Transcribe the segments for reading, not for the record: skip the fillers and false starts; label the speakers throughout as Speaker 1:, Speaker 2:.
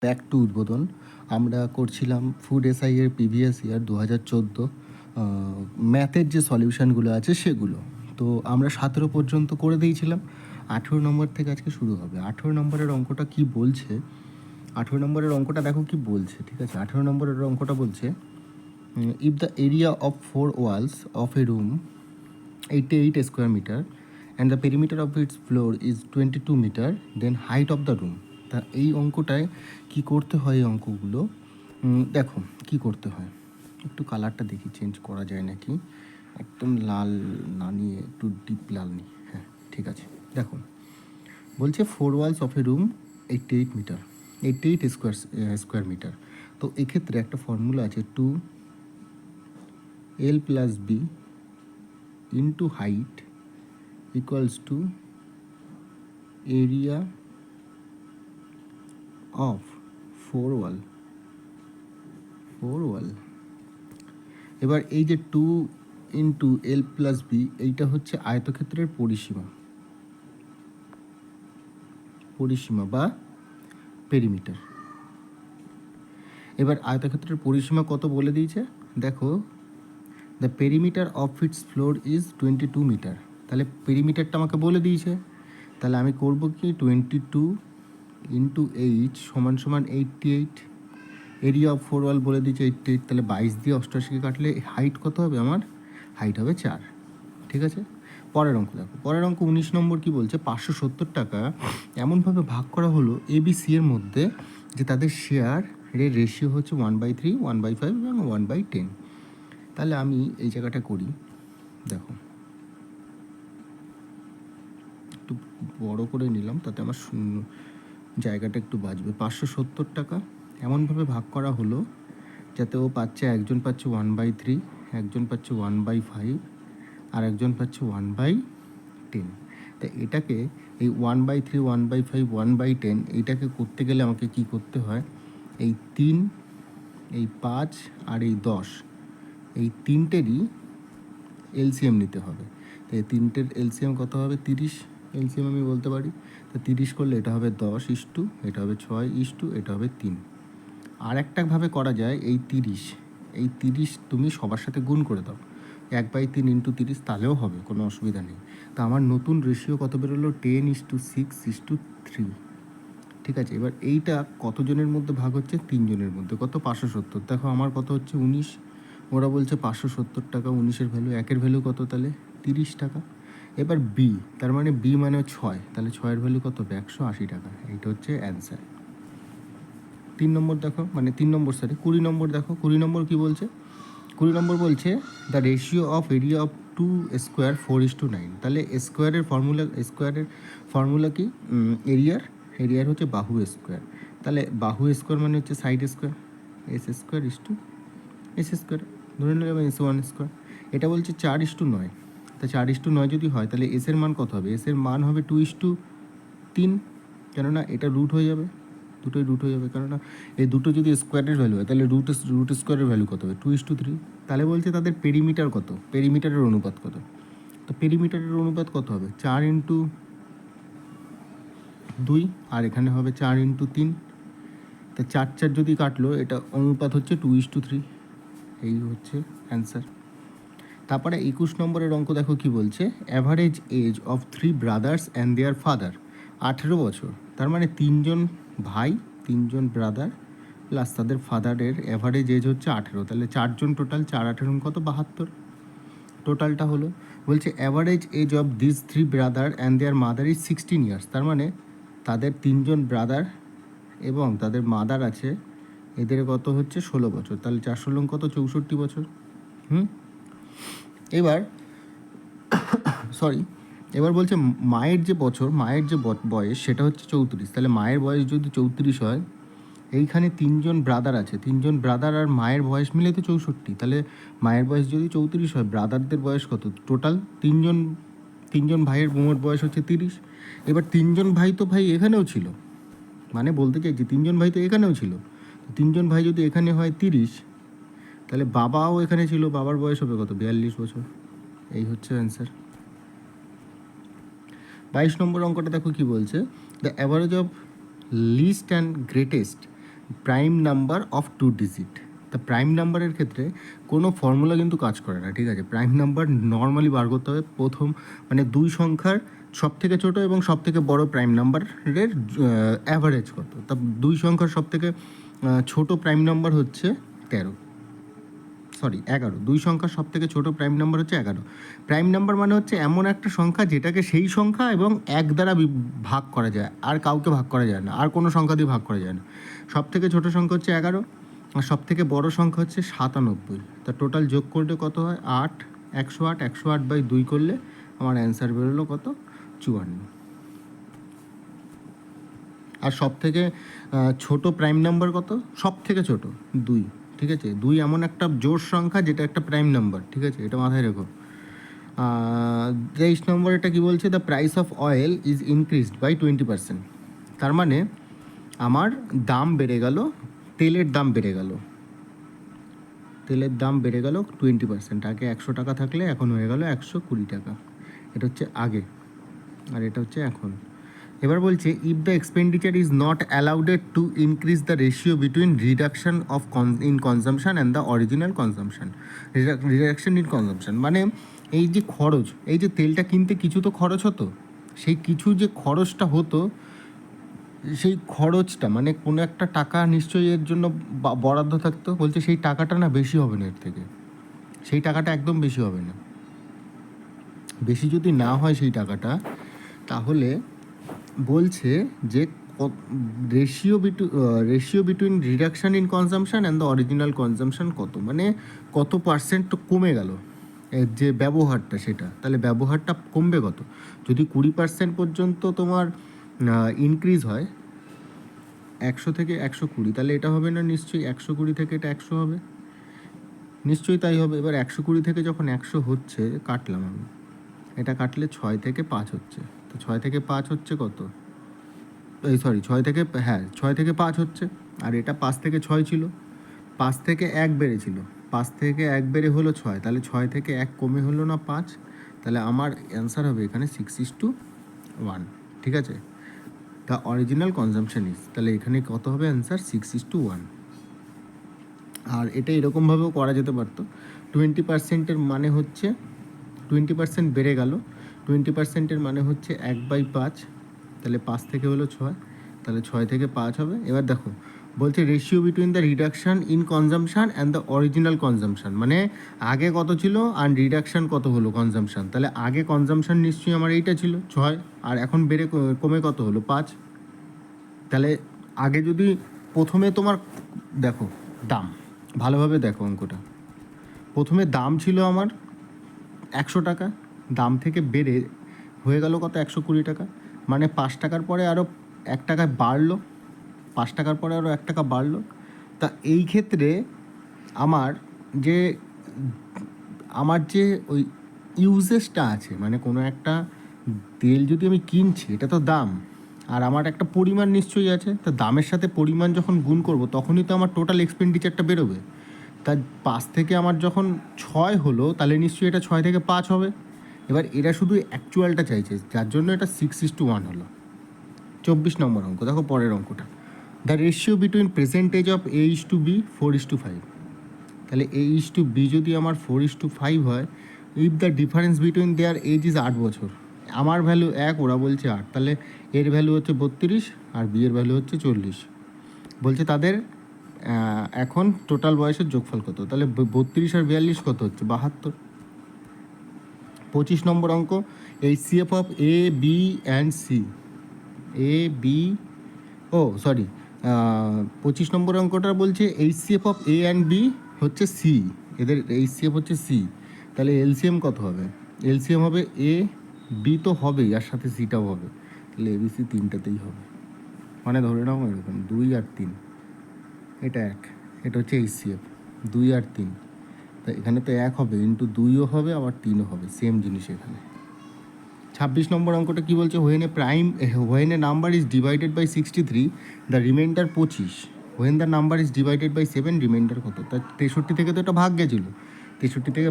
Speaker 1: Back to উদ্বোধন। আমরা করছিলাম ফুড এসআই এর প্রিভিয়াস ইয়ার 2014 ম্যাথের যে সলিউশনগুলো আছে সেগুলো। তো আমরা 17 পর্যন্ত করে দিয়েছিলাম। 18 নম্বর থেকে আজকে শুরু হবে। 18 নম্বরের অঙ্কটা কি বলছে? 18 নম্বরের অঙ্কটা দেখো কি বলছে, ঠিক আছে? 18 নম্বরের অঙ্কটা বলছে, if the area of 4 walls of a room 88 square metre and the perimeter of its floor is 22 metre, then height of the room. তা এই অঙ্কটায় কি করতে হয়? এই অঙ্কগুলো দেখো কি করতে হয়। একটু কালারটা দেখি চেঞ্জ করা যায় নাকি। একদম লাল না নিয়ে একটু ডিপ লাল নিই। হ্যাঁ, ঠিক আছে। দেখো বলছে 4 walls of a room 88 metre, 88 square metre. তো এক্ষেত্রে একটা ফর্মুলা আছে, 2L plus B into height equals to area of 4 wall। এবার এই যে 2 ইন্টু এল প্লাস বি, এইটা হচ্ছে আয়তক্ষেত্রের পরিসীমা বা পেরিমিটার। এবার আয়তক্ষেত্রের পরিসীমা কত বলে দিয়েছে দেখো, the perimeter of its floor is 22 metre. তাহলে পেরিমিটারটা আমাকে বলে দিয়েছে। তাহলে আমি করব কি, 22 ইন্টু এইচ সমান সমান 88। এরিয়া অফ 4 ওয়াল বলে দিয়েছে 88, তাহলে 22 দিয়ে 88কে কাটলে হাইট কত হবে? আমার হাইট হবে 4। ঠিক আছে, পরের অঙ্ক দেখো। পরের অঙ্ক 19 নম্বর কি বলছে, 570 টাকা এমনভাবে ভাগ করা হলো এবিসি এর মধ্যে যে তাদের শেয়ারের রেশিও হচ্ছে 1/3, 1/5 এবং 1/10। তাহলে আমি এই জায়গাটা করি। দেখো একটু বড় করে নিলাম, তাতে আমার জায়গাটা একটু বাঁচবে। 570 টাকা এমনভাবে ভাগ করা হলো যাতে ও পাচ্ছে, একজন পাচ্ছে 1/3, একজন পাচ্ছে 1/5, আর একজন পাচ্ছে 1/10। তা এটাকে এই 1/3, 1/5, 1/10 এইটাকে করতে গেলে আমাকে কি করতে হয়? এই 3, এই 5 আর এই 10, এই তিনটেরই এলসিএম নিতে হবে। তো এই তিনটের এলসিএম কত হবে? 30 এলসিএম আমি বলতে পারি। তো 30 করলে এটা হবে 10:2, এটা হবে 6:2, এটা হবে 3। আর একটাভাবে করা যায়, এই 30 তুমি সবার সাথে গুণ করে দাও, 1/3 ইন্টু 30, তাহলেও হবে, কোনো অসুবিধা নেই। তা আমার নতুন রেশিও কত বেরোলো? 10:6:3। ঠিক আছে, এবার এইটা কতজনের মধ্যে ভাগ হচ্ছে? 3 জনের মধ্যে। কত? 570। দেখো আমার কত হচ্ছে? 19। ওরা বলছে 570 টাকা, 19-এর ভ্যালু, 1-এর ভ্যালু কত? তাহলে 30 টাকা। এবার বি, তার মানে বি মানে 6, তাহলে 6-এর ভ্যালু কত হবে? 180 টাকা। এইটা হচ্ছে অ্যান্সার। 3 নম্বর দেখো, মানে 3 নম্বর, 20 নম্বর দেখো। 20 নম্বর কী বলছে? 20 নম্বর বলছে the ratio of area of 2 square 4:9। তাহলে স্কোয়ারের ফর্মুলা কি? এরিয়ার হচ্ছে বাহু স্কোয়ার। তাহলে বাহু স্কোয়ার মানে হচ্ছে সাইড স্কোয়ার, S² S², ধরে নিলাম S1 স্কোয়ার। এটা বলছে 4:9। তা 4:9 যদি হয় তাহলে এসের মান কত হবে? এসের মান হবে 2:3, কেননা এটা রুট হয়ে যাবে, দুটোই রুট হয়ে যাবে। কেননা এই দুটো যদি স্কোয়ারের ভ্যালু হয় তাহলে রুট স্কোয়ারের ভ্যালু কত হবে? 2:3। তাহলে বলছে তাদের পেরিমিটার কত, পেরিমিটারের অনুপাত কত? তো পেরিমিটারের অনুপাত কত হবে? 4:2, আর এখানে হবে 4:3। তা 4 যদি কাটলো, এটা অনুপাত হচ্ছে 2:3। এই হচ্ছে অ্যান্সার। তারপরে 21 নম্বরের অঙ্ক দেখো কি বলছে, average age of 3 brothers and their father 18 বছর। তার মানে 3জন ভাই, 3জন ব্রাদার প্লাস তাদের ফাদারের অ্যাভারেজ এজ হচ্ছে 18। তাহলে 4জন টোটাল, 4×18 কত? 72 টোটালটা হলো। বলছে average age of this 3 brother and their mother is 16 years. তার মানে তাদের 3জন ব্রাদার এবং তাদের মাদার আছে, এদের কত হচ্ছে? 16 বছর। তাহলে 4 কত? 64 বছর। এবার বলছে মায়ের যে বয়স সেটা হচ্ছে 34। তাহলে মায়ের বয়স যদি 34 হয়, এইখানে 3জন ব্রাদার আছে, 3জন ব্রাদার আর মায়ের বয়স মিলে তো 64। তাহলে মায়ের বয়স যদি 34 হয়, ব্রাদারদের বয়স কত? টোটাল 3জন ভাইয়ের মোট বয়স হচ্ছে 30। এবার 3জন ভাই তো ভাই এখানেও ছিল, মানে বলতে চাইছি 3জন ভাই তো এখানেও ছিল। 3জন ভাই যদি এখানে হয় 30, তাহলে বাবাও এখানে ছিল, বাবার বয়স হবে কত? 42 বছর। এই হচ্ছে অ্যান্সার। 22 নম্বর অঙ্কটা দেখো কি বলছে, the average of least and greatest prime number of 2 digit. তা প্রাইম নাম্বারের ক্ষেত্রে কোনো ফর্মুলা কিন্তু কাজ করে না, ঠিক আছে। প্রাইম নাম্বার নর্মালি বার করতে হবে প্রথম মানে দুই সংখ্যার সব থেকে ছোটো এবং সব থেকে বড়ো প্রাইম নাম্বারের অ্যাভারেজ কত। তা দুই সংখ্যার সব থেকে ছোটো প্রাইম নাম্বার হচ্ছে 11। দুই সংখ্যার সব থেকে ছোটো প্রাইম নাম্বার হচ্ছে 11। প্রাইম নাম্বার মানে হচ্ছে এমন একটা সংখ্যা যেটাকে সেই সংখ্যা এবং এক দ্বারা ভাগ করা যায়, আর কাউকে ভাগ করা যায় না, আর কোনো সংখ্যা দিয়ে ভাগ করা যায় না। সব থেকে ছোটো সংখ্যা হচ্ছে 11 আর সব থেকে বড় সংখ্যা হচ্ছে 97। তা টোটাল যোগ করলে কত হয়? 8। 108 108/2 করলে আমার অ্যান্সার বেরোলো কত? 54। আর সব থেকে ছোটো প্রাইম নাম্বার কত? সব থেকে ছোটো 2, ঠিক আছে। 2 এমন একটা জোড় সংখ্যা যেটা একটা প্রাইম নাম্বার, ঠিক আছে, এটা মাথায় রেখো। 23 নম্বর এটা কী বলছে? The price of oil is increased by 20%। তার মানে আমার দাম বেড়ে গেল, তেলের দাম বেড়ে গেল, তেলের দাম বেড়ে গেল 20%। আগে 100 টাকা থাকলে এখন হয়ে গেল 120 টাকা। এটা হচ্ছে আগে আর এটা হচ্ছে এখন। এবার বলছে if the expenditure is not allowed to increase the ratio between reduction of in consumption and the original consumption. Reduction in consumption মানে এই যে খরচ, এই যে তেলটা কিনতে কিছু তো খরচ হতো, সেই কিছু যে খরচটা হতো সেই খরচটা মানে কোনো একটা টাকা নিশ্চয়ই এর জন্য বরাদ্দ থাকতো। বলছে সেই টাকাটা না বেশি হবে না, এর থেকে সেই টাকাটা একদম বেশি হবে না। বেশি যদি না হয় সেই টাকাটা, তাহলে বলছে যে ratio between reduction in consumption and the original consumption কত, মানে কত পার্সেন্ট কমে গেল এর যে ব্যবহারটা, সেটা তাহলে ব্যবহারটা কমবে কত। যদি 20% পর্যন্ত তোমার ইনক্রিজ হয় 100 থেকে 120, তাহলে এটা হবে না নিশ্চয়ই 120 থেকে এটা 100 হবে, নিশ্চয়ই তাই হবে। এবার 120 থেকে যখন 100 হচ্ছে, কাটলাম আমি, এটা কাটলে 6 থেকে 5 হচ্ছে। তো 6 থেকে 5 হচ্ছে কত? 6 থেকে 6 থেকে 5 হচ্ছে। আর এটা 5 থেকে 6 ছিল, 5 থেকে 1 বেড়েছিল, 5 থেকে 1 বেড়ে হলো 6, তাহলে 6 থেকে 1 কমে হলো না 5, তাহলে আমার অ্যান্সার হবে এখানে 6:1, ঠিক আছে। দ্য অরিজিনাল কনজামশন ইজ, তাহলে এখানে কত হবে অ্যান্সার? 6:1। আর এটা এরকমভাবেও করা যেতে পারতো, 20%-এর মানে হচ্ছে 20% বেড়ে গেল, 20%-এর মানে হচ্ছে 1/5, তাহলে 5 থেকে হলো 6, তাহলে 6 থেকে 5 হবে। এবার দেখো বলছে ratio between the reduction in consumption and the original consumption, মানে আগে কত ছিল আর রিডাকশান কত হলো কনজামশান। তাহলে আগে কনজামশান নিশ্চয়ই আমার এইটা ছিল 6, আর এখন বেড়ে কমে কত হলো 5। তাহলে আগে যদি প্রথমে তোমার দেখো দাম, ভালোভাবে দেখো অঙ্কটা, প্রথমে দাম ছিল আমার 100 টাকা, দাম থেকে বেড়ে হয়ে গেল কত? 120 টাকা, মানে 5 টাকার পরে আরও 1 টাকা বাড়লো, 5 টাকার পরে আরও 1 টাকা বাড়লো। তা এই ক্ষেত্রে আমার যে ওই ইউজেসটা আছে, মানে কোনো একটা তেল যদি আমি কিনছি, এটা তো দাম, আর আমার একটা পরিমাণ নিশ্চয়ই আছে, তা দামের সাথে পরিমাণ যখন গুণ করব তখনই তো আমার টোটাল এক্সপেন্ডিচারটা বেরোবে। তা 5 থেকে আমার যখন 6 হলো, তাহলে নিশ্চয়ই এটা 6 থেকে 5 হবে। এবার এরা শুধু অ্যাকচুয়ালটা চাইছে, যার জন্য এটা 6:1 হলো। 24 নম্বর অঙ্ক, দেখো পরের অঙ্কটা। The ratio between present age of A:B 4:5, তাহলে A:B যদি আমার 4:5 হয়, if the difference between their age is 8 বছর, আমার ভ্যালু 1, ওরা বলছে 8, তাহলে এর ভ্যালু হচ্ছে 32 আর বি এর ভ্যালু হচ্ছে 40। বলছে তাদের এখন টোটাল বয়সের যোগফল কত, তাহলে 32 আর 42 কত হচ্ছে? 72। 25 নম্বর অঙ্ক, HCF of A, B and C, A, B, 25 নম্বর অঙ্কটা বলছে HCF of A and B হচ্ছে C, এদের HCF হচ্ছে C, তাহলে LCM কত হবে? LCM হবে A, B তো হবেই, আর সাথে সিটাও হবে, তাহলে ABC তিনটাতেই হবে। মানে ধরে নাও এরকম 2 আর 3, এটা 1, এটা হচ্ছে HCF 2 আর 3, তা এখানে তো 1 হবে, ইন্টু 2ও হবে আবার 3ও হবে, সেম জিনিস এখানে। 26 নম্বর অঙ্কটা কী বলছে? When a number is divided by 63, the remainder 25, when the number is divided by 7, remainder কত? তা 63 থেকে তো এটা ভাগ গেছিল, 63 থেকে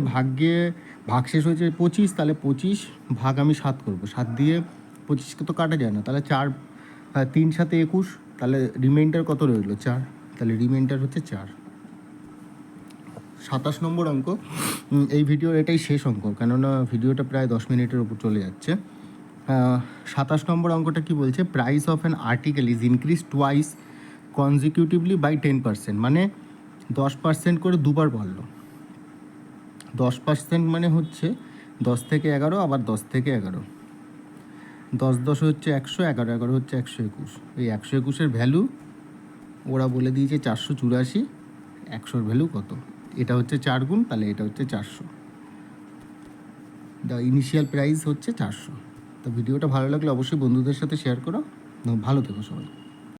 Speaker 1: ভাগ শেষ হয়েছে 25, তাহলে 25 ভাগ আমি 7 করবো, 7 দিয়ে 25কে তো কাটা যায় না, তাহলে 4, 3 সাথে 21, তাহলে রিমাইন্ডার কত রইলো? 4, তাহলে রিমাইন্ডার হচ্ছে 4। 27 নম্বর অঙ্ক, এই ভিডিওর এটাই শেষ অঙ্ক, কেননা ভিডিওটা প্রায় 10 মিনিটের উপর চলে যাচ্ছে। 27 নম্বর অঙ্কটা কি বলছে, price of an article is increase twice consecutively by 10%, মানে 10% করে দুবার বাড়লো। 10% মানে হচ্ছে 10 থেকে 11, আবার 10 থেকে 11, 10 10 হচ্ছে 100, 11 11 হচ্ছে 121। এই 121-এর ভ্যালু ওরা বলে দিয়েছে 484, 100-র ভ্যালু কত? এটা হচ্ছে 4 গুণ, তাহলে এটা হচ্ছে 400। দ্য ইনিশিয়াল প্রাইস হচ্ছে 400। তো ভিডিওটা ভালো লাগলে অবশ্যই বন্ধুদের সাথে শেয়ার করো। ভালো থেকো সবাই।